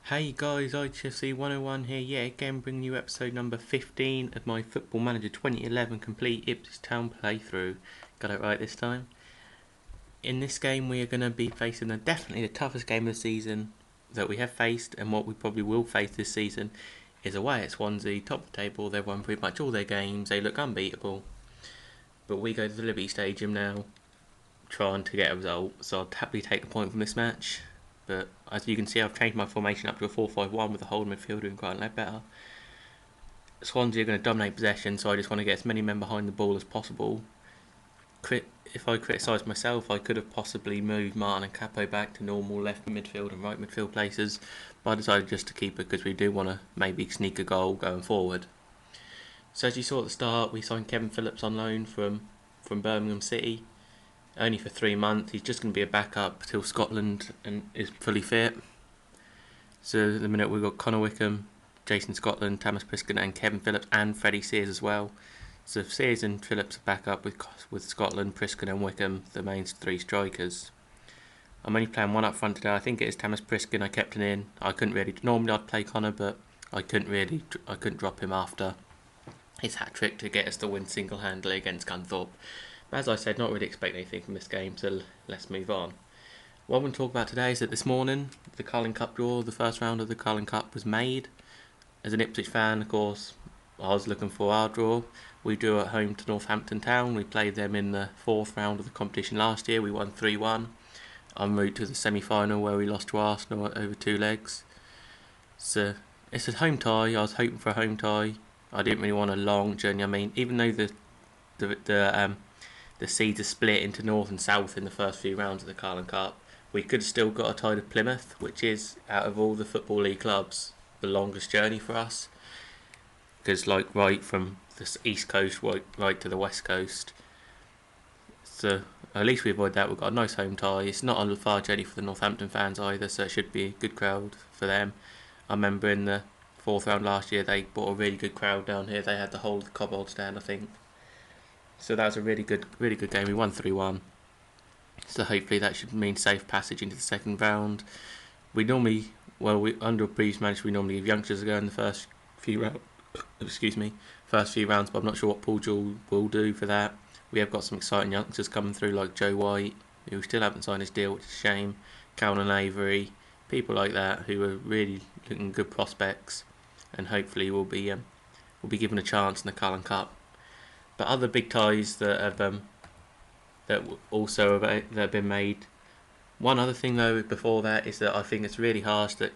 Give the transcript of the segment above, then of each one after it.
Hey guys, IHFC 101 here yet again, bringing you episode number 15 of my Football Manager 2011 complete Ipswich Town playthrough. Got it right this time. In this game we are going to be facing definitely the toughest game of the season that we have faced, and what we probably will face this season is away at Swansea, top of the table. They've won pretty much all their games, they look unbeatable. But we go to the Liberty Stadium now, trying to get a result, so I'll happily take the point from this match. But as you can see, I've changed my formation up to a 4-5-1 with the whole midfielder and quite a lot better. Swansea are going to dominate possession, so I just want to get as many men behind the ball as possible. If I criticise myself, I could have possibly moved Martin and Capo back to normal left midfield and right midfield places, but I decided just to keep it because we do want to maybe sneak a goal going forward. So as you saw at the start, we signed Kevin Phillips on loan from Birmingham City. Only for 3 months. He's just going to be a backup till Scotland and is fully fit. So at the minute we've got Connor Wickham, Jason Scotland, Thomas Priskin and Kevin Phillips and Freddie Sears as well. So Sears and Phillips are back up with Scotland, Priskin and Wickham, the main three strikers. I'm only playing one up front today. I think it is Thomas Priskin. I kept him in. I couldn't really. Normally I'd play Connor, but I couldn't drop him after his hat trick to get us the win single-handedly against Gunthorpe. But as I said, not really expecting anything from this game, so let's move on. What I want to talk about today is that this morning, the Carling Cup draw, the first round of the Carling Cup was made. As an Ipswich fan, of course, I was looking for our draw. We drew at home to Northampton Town. We played them in the fourth round of the competition last year. We won 3-1. En route to the semi-final where we lost to Arsenal over 2 legs. So it's a home tie. I was hoping for a home tie. I didn't really want a long journey. I mean, even though the seeds are split into north and south in the first few rounds of the Carling Cup, we could have still got a tie to Plymouth, which is, out of all the Football League clubs, the longest journey for us. Because right from the east coast right to the west coast. So at least we avoid that. We've got a nice home tie. It's not a far journey for the Northampton fans either, so it should be a good crowd for them. I remember in the fourth round last year they brought a really good crowd down here. They had the whole Cobbold stand, I think. So that was a really good game. We won 3-1. So hopefully that should mean safe passage into the second round. Under a previous manager, we normally give youngsters a go in the first few rounds. But I'm not sure what Paul Jewell will do for that. We have got some exciting youngsters coming through, like Joe White, who still haven't signed his deal, which is a shame. Calvin Avery, people like that who are really looking good prospects, and hopefully will be given a chance in the Carling Cup. But other big ties that have been made. One other thing though before that is that I think it's really harsh that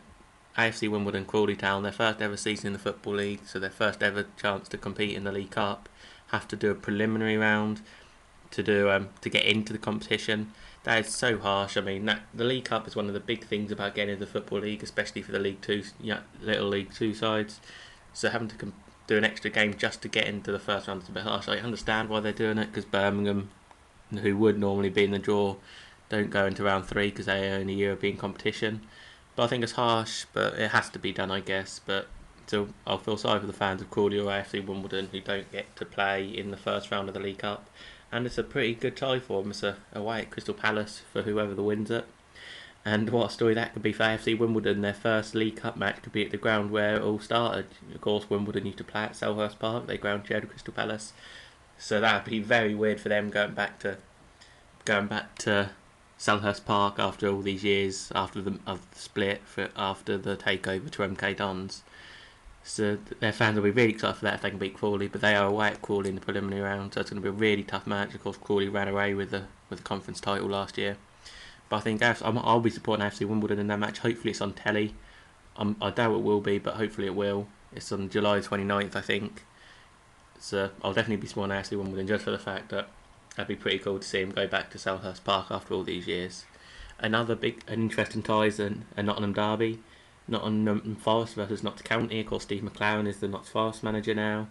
AFC Wimbledon Crawley Town, their first ever season in the Football League, so their first ever chance to compete in the League Cup, have to do a preliminary round to get into the competition. That is so harsh. I mean, the League Cup is one of the big things about getting into the Football League, especially for the Little League Two sides. So having to do an extra game just to get into the first round is a bit harsh. I understand why they're doing it, because Birmingham, who would normally be in the draw, don't go into round 3 because they are in a European competition. But I think it's harsh, but it has to be done, I guess. But so I'll feel sorry for the fans of Crawley or AFC Wimbledon who don't get to play in the first round of the League Cup. And it's a pretty good tie for them. It's away at Crystal Palace for whoever the wins it. And what a story that could be for AFC Wimbledon. Their first League Cup match could be at the ground where it all started. Of course, Wimbledon used to play at Selhurst Park. They ground shared with Crystal Palace. So that would be very weird for them going back to Selhurst Park after all these years, after the split, after the takeover to MK Dons. So their fans will be really excited for that if they can beat Crawley. But they are away at Crawley in the preliminary round, so it's going to be a really tough match. Of course, Crawley ran away with the conference title last year. But I think I'll be supporting AFC Wimbledon in that match. Hopefully it's on telly. I doubt it will be, but hopefully it will. It's on July 29th, I think. So I'll definitely be supporting AFC Wimbledon just for the fact that that'd be pretty cool to see him go back to Selhurst Park after all these years. Another big and interesting tie is a Nottingham derby. Nottingham Forest versus Notts County. Of course, Steve McLaren is the Notts Forest manager now.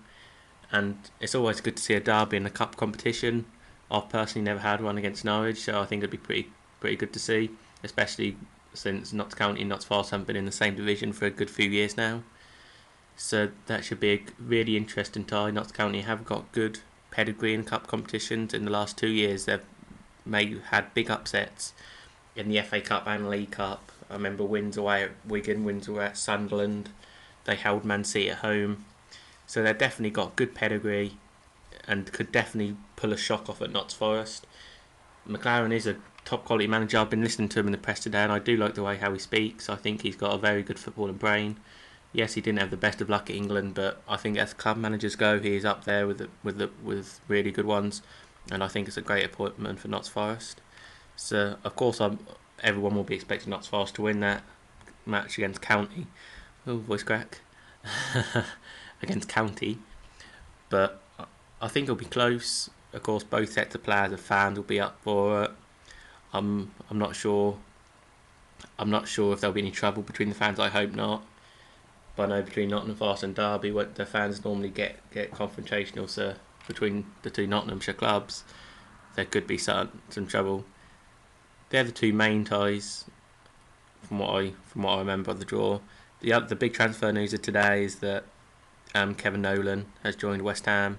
And it's always good to see a derby in the cup competition. I've personally never had one against Norwich, so I think it'd be pretty good to see, especially since Notts County and Notts Forest haven't been in the same division for a good few years now. So that should be a really interesting tie. Notts County have got good pedigree in cup competitions. In the last 2 years, they've had big upsets in the FA Cup and League Cup. I remember wins away at Wigan, wins away at Sunderland. They held Man City at home. So they've definitely got good pedigree and could definitely pull a shock off at Notts Forest. McLaren is a top quality manager. I've been listening to him in the press today, and I do like the way how he speaks. I think he's got a very good footballing brain. Yes, he didn't have the best of luck at England, but I think as club managers go, he is up there with really good ones, and I think it's a great appointment for Notts Forest. So of course, everyone will be expecting Notts Forest to win that match against County. Oh, voice crack. Against County, but I think it'll be close. Of course, both sets of players and fans will be up for it. I'm not sure. I'm not sure if there'll be any trouble between the fans. I hope not. But I know between Nottingham Forest and Derby, the fans normally get confrontational. So between the two Nottinghamshire clubs, there could be some trouble. They're the two main ties, from what I remember of the draw. The big transfer news of today is that Kevin Nolan has joined West Ham.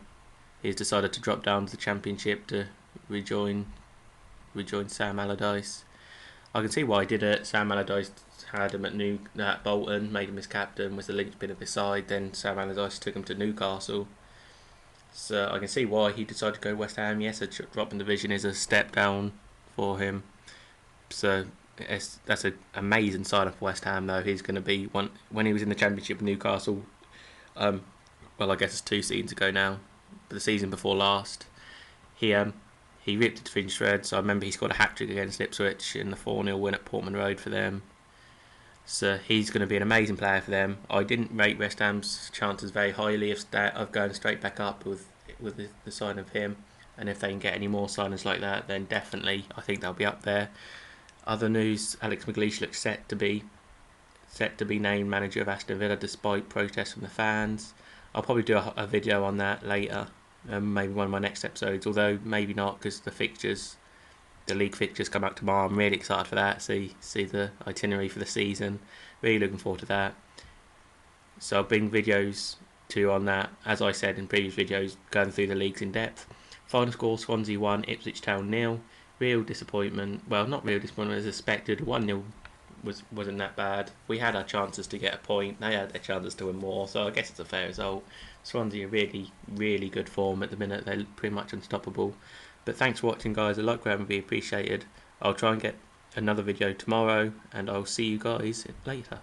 He's decided to drop down to the Championship to rejoin Sam Allardyce. I can see why he did it. Sam Allardyce had him at Bolton, made him his captain, was the linchpin of his side. Then Sam Allardyce took him to Newcastle. So I can see why he decided to go West Ham. Yes, a drop in division is a step down for him. So that's an amazing sign of West Ham, though. He's going to be when he was in the Championship with Newcastle. Well, I guess it's 2 seasons ago now, but the season before last, he ripped it to finish shreds. So I remember he scored a hat trick against Ipswich in the 4-0 win at Portman Road for them. So he's going to be an amazing player for them. I didn't rate West Ham's chances very highly of going straight back up with the sign of him. And if they can get any more signings like that, then definitely I think they'll be up there. Other news: Alex McLeish looks set to be named manager of Aston Villa despite protests from the fans. I'll probably do a video on that later, maybe one of my next episodes. Although maybe not, because the league fixtures come out tomorrow. I'm really excited for that. See the itinerary for the season. Really looking forward to that. So I'll bring videos too on that. As I said in previous videos, going through the leagues in depth. Final score: Swansea 1, Ipswich Town 0. Real disappointment. Well, not real disappointment as expected. 1-0 wasn't that bad. We had our chances to get a point. They had their chances to win more. So I guess it's a fair result. Swansea are really, really good form at the minute. They're pretty much unstoppable. But thanks for watching, guys. A like would be appreciated. I'll try and get another video tomorrow, and I'll see you guys later.